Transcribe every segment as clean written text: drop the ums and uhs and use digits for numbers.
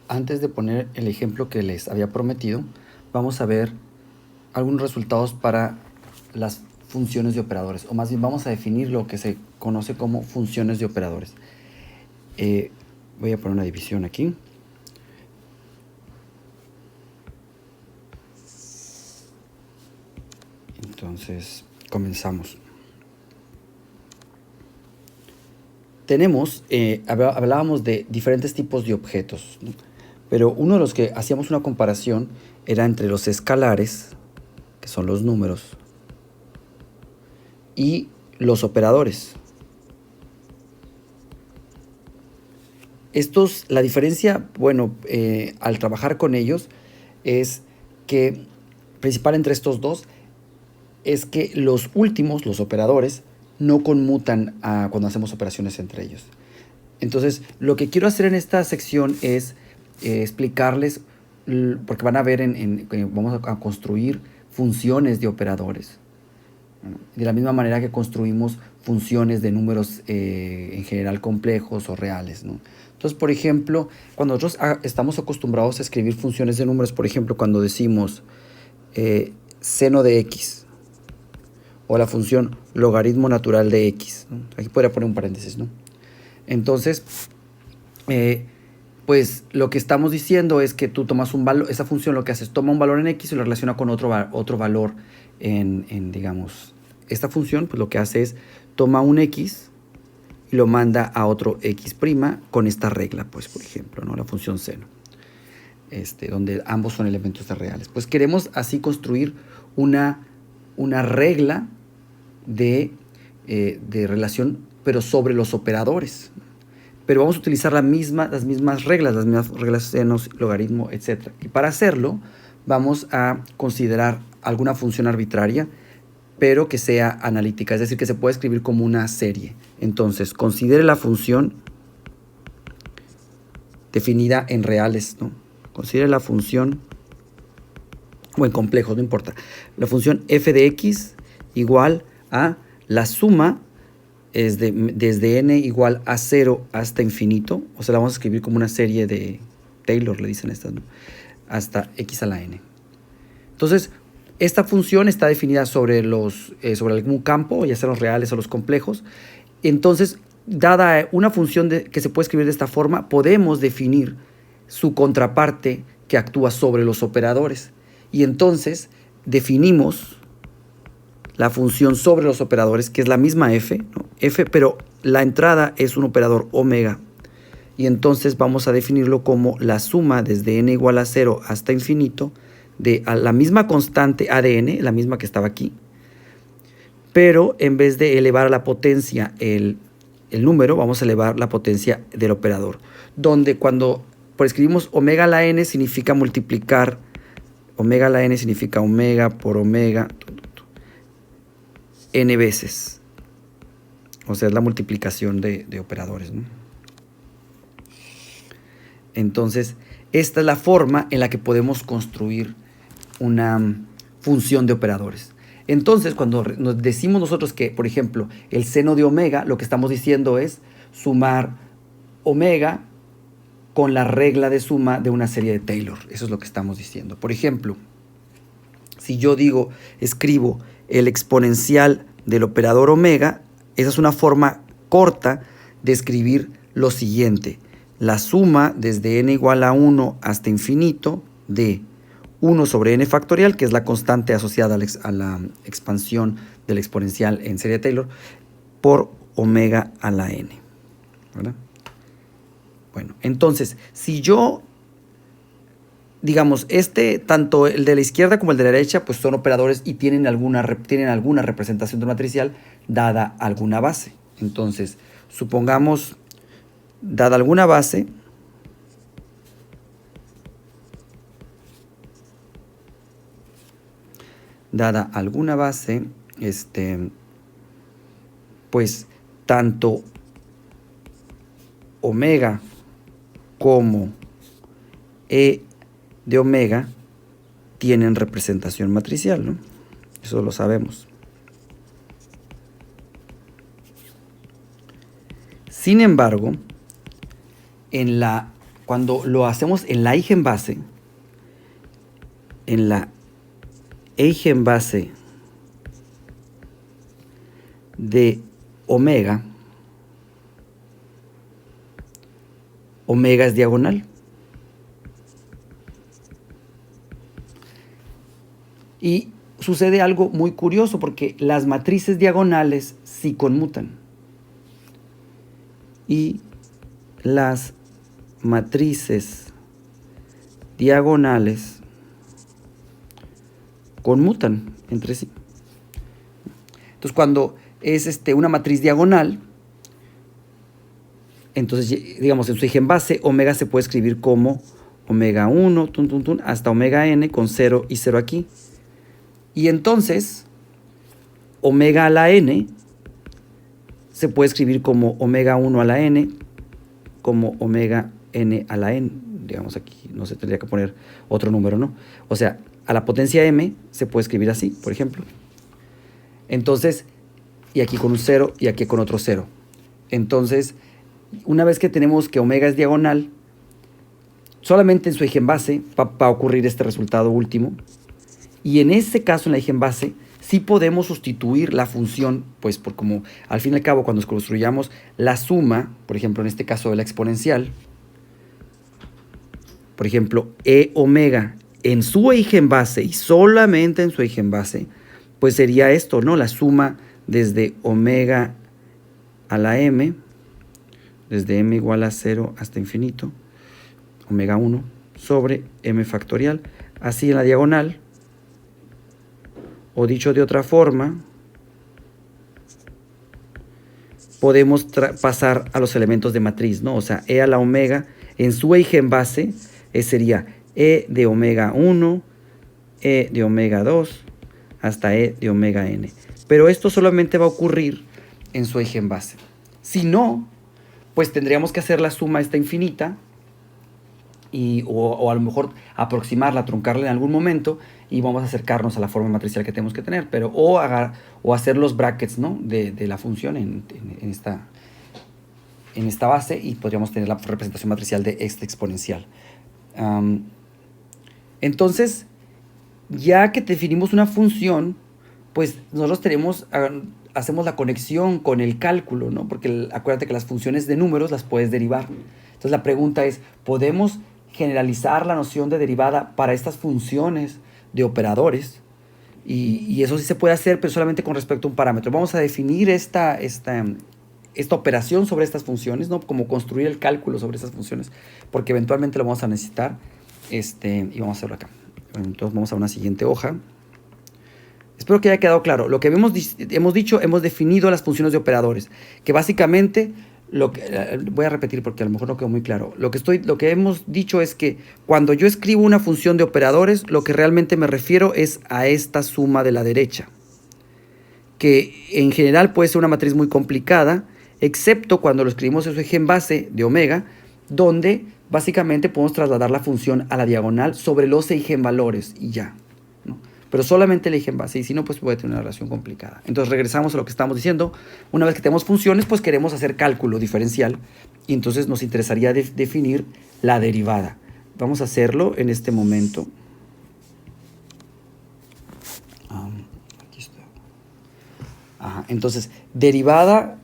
Antes de poner el ejemplo que les había prometido, vamos a ver algunos resultados para las funciones de operadores, o más bien vamos a definir lo que se conoce como funciones de operadores. Voy a poner una división aquí. Entonces, comenzamos. Tenemos, hablábamos de diferentes tipos de objetos, ¿no? Pero uno de los que hacíamos una comparación era entre los escalares, que son los números, y los operadores. Estos, la diferencia, bueno, al trabajar con ellos, es que, principal entre estos dos, es que los últimos, los operadores, no conmutan cuando hacemos operaciones entre ellos. Entonces, lo que quiero hacer en esta sección es explicarles, porque van a ver, vamos a construir funciones de operadores. De la misma manera que construimos funciones de números en general complejos o reales, ¿no? Entonces, por ejemplo, cuando nosotros estamos acostumbrados a escribir funciones de números, por ejemplo, cuando decimos seno de x, o la función logaritmo natural de x, ¿no? Aquí podría poner un paréntesis, ¿no? Entonces, pues lo que estamos diciendo es que tú tomas un valor, esa función lo que hace es toma un valor en x y lo relaciona con otro valor digamos, esta función, pues lo que hace es toma un x y lo manda a otro x' con esta regla, pues por ejemplo, ¿no? La función seno, donde ambos son elementos reales. Pues queremos así construir una regla de relación, pero sobre los operadores. Pero vamos a utilizar las mismas reglas, senos, logaritmo, etc. Y para hacerlo, vamos a considerar alguna función arbitraria, pero que sea analítica, es decir, que se puede escribir como una serie. Entonces, considere la función definida en reales, ¿no? Considere la función, o en complejos, no importa. La función f de x igual a la suma es desde n igual a 0 hasta infinito, o sea, la vamos a escribir como una serie de Taylor, le dicen estas, ¿no? Hasta x a la n. Entonces, esta función está definida sobre algún campo, ya sean los reales o los complejos. Entonces, dada una función que se puede escribir de esta forma, podemos definir su contraparte que actúa sobre los operadores. Y entonces, definimos la función sobre los operadores, que es la misma f, ¿no? F, pero la entrada es un operador omega. Y entonces vamos a definirlo como la suma desde n igual a 0 hasta infinito de la misma constante a de n, la misma que estaba aquí, pero en vez de elevar a la potencia el número, vamos a elevar la potencia del operador, donde cuando escribimos omega a la n significa multiplicar, omega a la n significa omega por omega n veces, o sea, es la multiplicación de operadores, ¿no? Entonces, esta es la forma en la que podemos construir una función de operadores. Entonces, cuando nos decimos nosotros que, por ejemplo, el seno de omega, lo que estamos diciendo es sumar omega con la regla de suma de una serie de Taylor. Eso es lo que estamos diciendo. Por ejemplo, si yo escribo el exponencial del operador omega, esa es una forma corta de escribir lo siguiente: la suma desde n igual a 1 hasta infinito de 1 sobre n factorial, que es la constante asociada a la expansión del exponencial en serie de Taylor, por omega a la n, ¿verdad? Bueno, entonces, si yo, digamos, tanto el de la izquierda como el de la derecha, pues son operadores y tienen alguna representación de matricial dada alguna base. Entonces, supongamos, dada alguna base, pues tanto omega como e de omega tienen representación matricial, ¿no? Eso lo sabemos. Sin embargo, en la cuando lo hacemos en la eigenbase, de omega, omega es diagonal. Y sucede algo muy curioso porque las matrices diagonales sí conmutan. Y las matrices diagonales conmutan entre sí. Entonces, cuando es una matriz diagonal, entonces, digamos, en su eigenbase, omega se puede escribir como omega 1, hasta omega n con 0 y 0 aquí. Y entonces, omega a la n se puede escribir como omega 1 a la n, como omega n a la n. Digamos aquí, no se tendría que poner otro número, ¿no? O sea, a la potencia m se puede escribir así, por ejemplo. Entonces, y aquí con un 0 y aquí con otro 0. Entonces, una vez que tenemos que omega es diagonal, solamente en su eigenbase va a ocurrir este resultado último. Y en ese caso, en la eigenbase, sí podemos sustituir la función, pues por como al fin y al cabo cuando construyamos la suma, por ejemplo en este caso de la exponencial, por ejemplo e omega en su eigenbase y solamente en su eigenbase, pues sería esto, ¿no? La suma desde omega a la m, desde m igual a 0 hasta infinito, omega 1 sobre m factorial, así en la diagonal. O dicho de otra forma, podemos pasar a los elementos de matriz, ¿no? O sea, e a la omega en su eigenbase sería e de omega 1, e de omega 2, hasta e de omega n. Pero esto solamente va a ocurrir en su eigenbase. Si no, pues tendríamos que hacer la suma esta infinita, o a lo mejor aproximarla, truncarla en algún momento, y vamos a acercarnos a la forma matricial que tenemos que tener, pero o hacer los brackets, ¿no? de la función en esta base, y podríamos tener la representación matricial de esta exponencial. Entonces, ya que definimos una función, pues nosotros hacemos la conexión con el cálculo, ¿no? Porque acuérdate que las funciones de números las puedes derivar. Entonces la pregunta es, ¿podemos generalizar la noción de derivada para estas funciones de operadores? Y eso sí se puede hacer, pero solamente con respecto a un parámetro. Vamos a definir esta operación sobre estas funciones, ¿no? Como construir el cálculo sobre estas funciones, porque eventualmente lo vamos a necesitar, y vamos a hacerlo acá. Entonces vamos a una siguiente hoja. Espero que haya quedado claro. Lo que hemos definido las funciones de operadores, que básicamente, voy a repetir porque a lo mejor no quedó muy claro. Lo que hemos dicho es que cuando yo escribo una función de operadores, lo que realmente me refiero es a esta suma de la derecha, que en general puede ser una matriz muy complicada, excepto cuando lo escribimos en su eigenbase de omega, donde básicamente podemos trasladar la función a la diagonal sobre los eigenvalores y ya, ¿no? Pero solamente el eigenbase, y si no, pues puede tener una relación complicada. Entonces regresamos a lo que estamos diciendo. Una vez que tenemos funciones, pues queremos hacer cálculo diferencial, y entonces nos interesaría definir la derivada. Vamos a hacerlo en este momento. Aquí está. Ajá, entonces, derivadas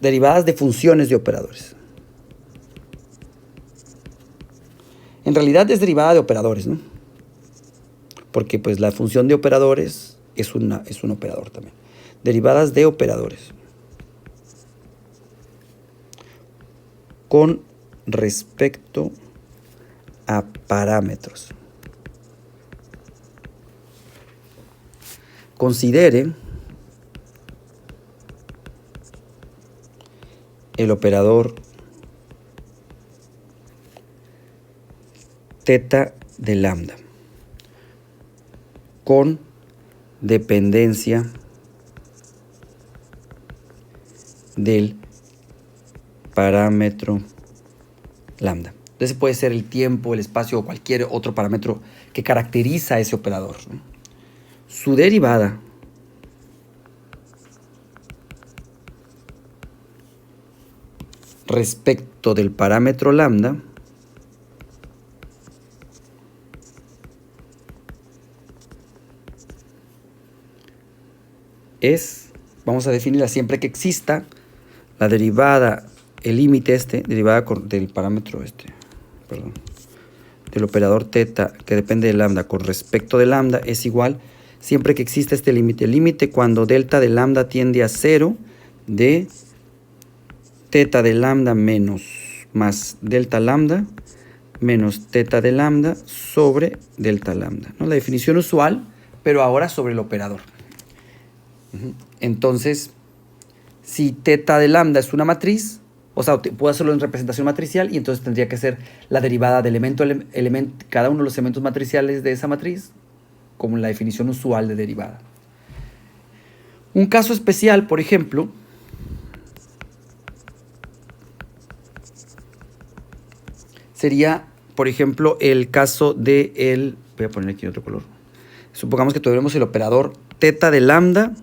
de funciones de operadores. En realidad es derivada de operadores, ¿no? Porque pues la función de operadores es un operador también. Derivadas de operadores. Con respecto a parámetros. Considere el operador teta de lambda con dependencia del parámetro lambda. Entonces puede ser el tiempo, el espacio o cualquier otro parámetro que caracteriza a ese operador, ¿no? Su derivada respecto del parámetro lambda es, vamos a definirla siempre que exista la derivada, el límite derivada del parámetro perdón, del operador teta que depende de lambda con respecto de lambda es igual siempre que exista este límite. El límite cuando delta de lambda tiende a 0 de teta de lambda más delta lambda menos teta de lambda sobre delta lambda, ¿no? La definición usual, pero ahora sobre el operador. Entonces, si teta de lambda es una matriz, o sea, puedo hacerlo en representación matricial y entonces tendría que ser la derivada de cada uno de los elementos matriciales de esa matriz como la definición usual de derivada. Un caso especial, por ejemplo, sería, por ejemplo, el caso de voy a poner aquí otro color. Supongamos que tuviéramos el operador teta de lambda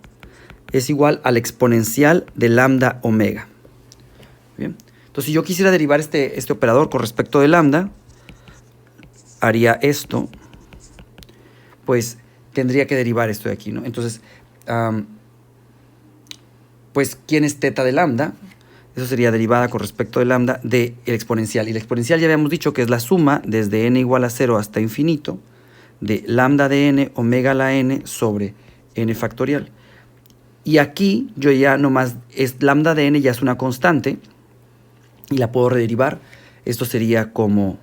es igual al exponencial de lambda omega. Bien. Entonces, si yo quisiera derivar este operador con respecto de lambda, haría esto, pues tendría que derivar esto de aquí, ¿no? Entonces, pues, ¿quién es teta de lambda? Eso sería derivada con respecto de lambda del exponencial. Y el exponencial ya habíamos dicho que es la suma desde n igual a 0 hasta infinito de lambda de n omega a la n sobre n factorial. Y aquí yo ya nomás, lambda de n ya es una constante y la puedo rederivar. Esto sería como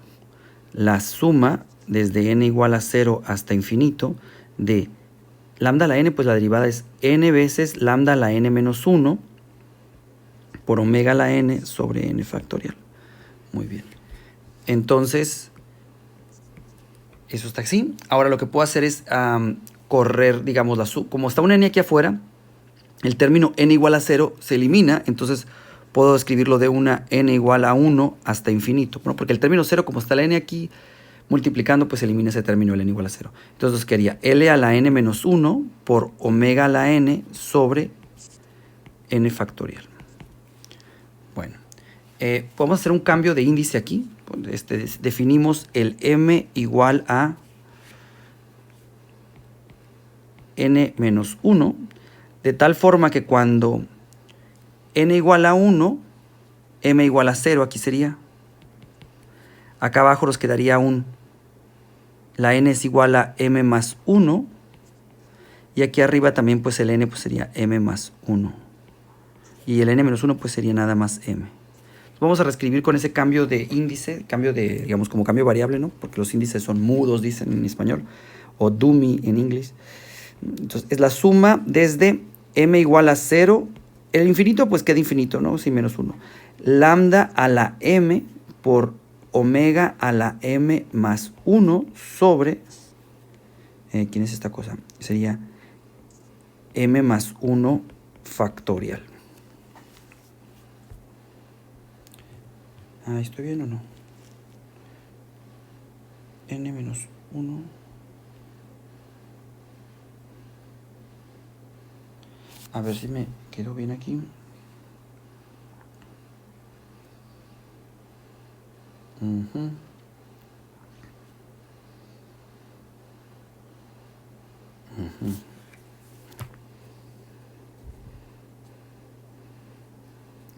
la suma desde n igual a 0 hasta infinito de lambda a la n, pues la derivada es n veces lambda a la n menos 1 por omega a la n sobre n factorial. Muy bien. Entonces, eso está así. Ahora lo que puedo hacer es correr, digamos, como está una n aquí afuera, el término n igual a 0 se elimina, entonces puedo escribirlo de una n igual a 1 hasta infinito, ¿no? Porque el término 0, como está la n aquí multiplicando, pues elimina ese término, el n igual a 0. Entonces quedaría L a la n menos 1 por omega a la n sobre n factorial. Bueno, podemos hacer un cambio de índice aquí. Definimos el m igual a n menos 1, de tal forma que cuando n igual a 1, m igual a 0, aquí sería. Acá abajo nos quedaría la n es igual a m más 1, y aquí arriba también pues el n pues sería m más 1. Y el n menos 1 pues sería nada más m. Vamos a reescribir con ese cambio de índice, digamos como cambio variable, ¿no? Porque los índices son mudos, dicen en español, o dummy en inglés. Entonces es la suma desde m igual a 0, el infinito pues queda infinito, ¿no? Sin menos 1. Lambda a la m por omega a la m más 1 sobre, ¿quién es esta cosa? Sería m más 1 factorial. ¿Estoy bien o no? N menos 1. A ver si me quedó bien aquí.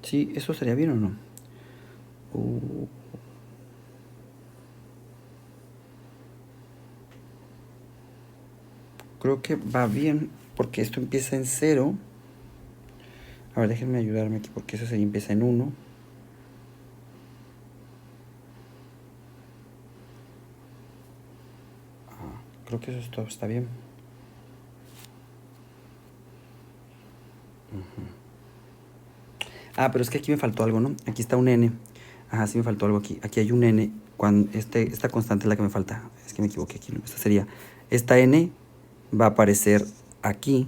Sí, ¿eso sería bien o no? Creo que va bien porque esto empieza en 0. A ver, déjenme ayudarme aquí porque eso empieza en 1. Creo que eso todo está bien. Pero es que aquí me faltó algo, ¿no? Aquí está un n. Sí me faltó algo aquí. Aquí hay un n. Cuando esta constante es la que me falta. Es que me equivoqué aquí, ¿no? Esta n va a aparecer aquí.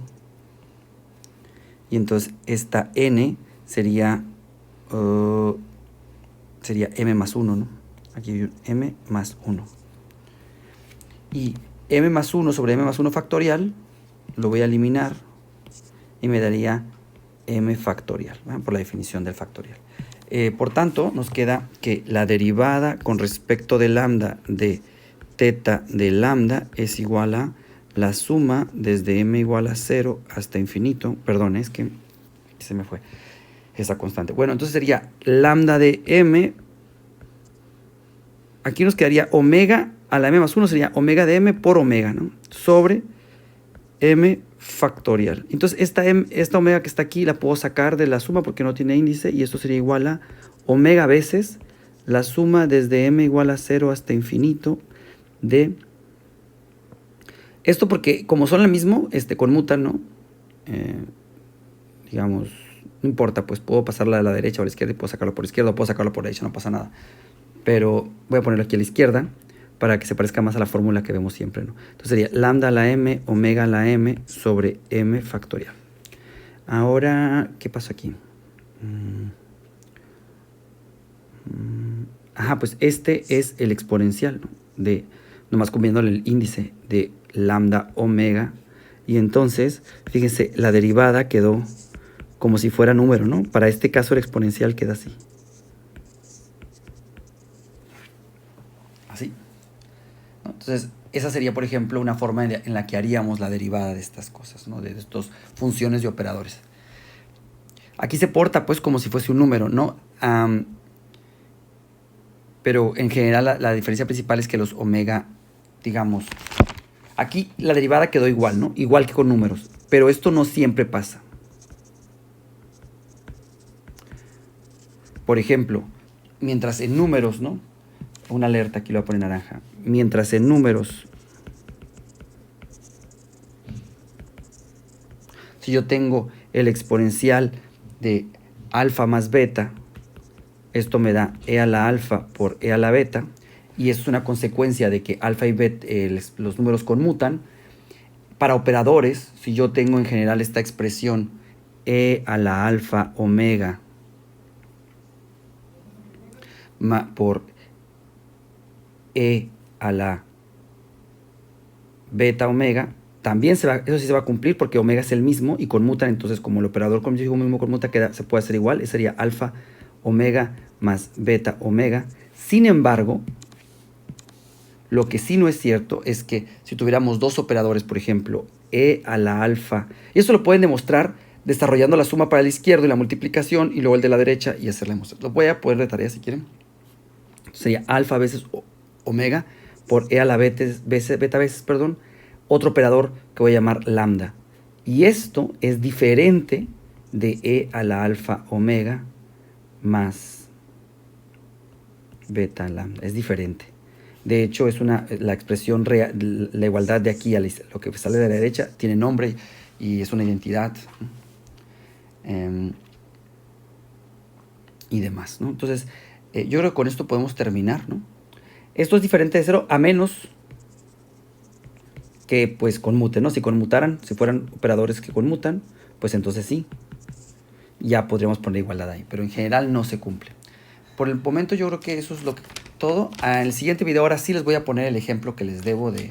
Y entonces esta n sería m más 1, ¿no? Aquí hay un m más 1. Y m más 1 sobre m más 1 factorial lo voy a eliminar y me daría m factorial, ¿verdad? Por la definición del factorial. Por tanto, nos queda que la derivada con respecto de lambda de teta de lambda es igual a la suma desde m igual a 0 hasta infinito. Perdón, es que se me fue esa constante. Bueno, entonces sería lambda de m. Aquí nos quedaría omega a la m más 1, sería omega de m por omega, ¿no? Sobre m factorial. Entonces esta omega que está aquí la puedo sacar de la suma porque no tiene índice, y esto sería igual a omega veces la suma desde m igual a 0 hasta infinito de... Esto porque como son el mismo, conmutan, ¿no? Digamos, no importa, pues puedo pasarla a la derecha o a la izquierda y puedo sacarlo por izquierda o puedo sacarlo por derecha, no pasa nada. Pero voy a ponerlo aquí a la izquierda para que se parezca más a la fórmula que vemos siempre, ¿no? Entonces sería lambda a la m, omega a la m sobre m factorial. Ahora, ¿qué pasa aquí? Ajá, pues este es el exponencial, ¿no? De, nomás combinando el índice de lambda omega. Y entonces, fíjense, la derivada quedó como si fuera número, ¿no? Para este caso el exponencial queda así. Así. Entonces, esa sería, por ejemplo, una forma en la que haríamos la derivada de estas cosas, ¿no? De estas funciones de operadores. Aquí se porta, pues, como si fuese un número, ¿no? Pero en general la diferencia principal es que los omega, digamos, aquí la derivada quedó igual, ¿no? Igual que con números, pero esto no siempre pasa. Por ejemplo, mientras en números, ¿no? Una alerta, aquí lo voy a poner naranja. Mientras en números, si yo tengo el exponencial de alfa más beta, esto me da e a la alfa por e a la beta, y eso es una consecuencia de que alfa y beta, los números conmutan. Para operadores, si yo tengo en general esta expresión e a la alfa omega por e a la beta omega, también eso sí se va a cumplir porque omega es el mismo y conmutan. Entonces, como el operador conjuntivo mismo conmuta, se puede hacer igual. Ese sería alfa omega más beta omega. Sin embargo, lo que sí no es cierto es que si tuviéramos dos operadores, por ejemplo, e a la alfa, y esto lo pueden demostrar desarrollando la suma para el izquierdo y la multiplicación y luego el de la derecha y hacerle mostrar. Lo voy a poner de tarea si quieren. Sería alfa veces omega por e a la beta veces, perdón, otro operador que voy a llamar lambda. Y esto es diferente de e a la alfa omega más beta lambda. Es diferente. De hecho, es la expresión real, la igualdad de aquí a lo que sale de la derecha tiene nombre y es una identidad y demás, ¿no? Entonces, yo creo que con esto podemos terminar, ¿no? Esto es diferente de 0 a menos que pues conmuten, ¿no? Si conmutaran, si fueran operadores que conmutan, pues entonces sí, ya podríamos poner igualdad ahí, pero en general no se cumple. Por el momento yo creo que eso es todo. En el siguiente video ahora sí les voy a poner el ejemplo que les debo de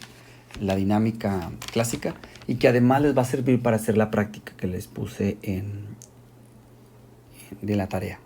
la dinámica clásica y que además les va a servir para hacer la práctica que les puse de la tarea.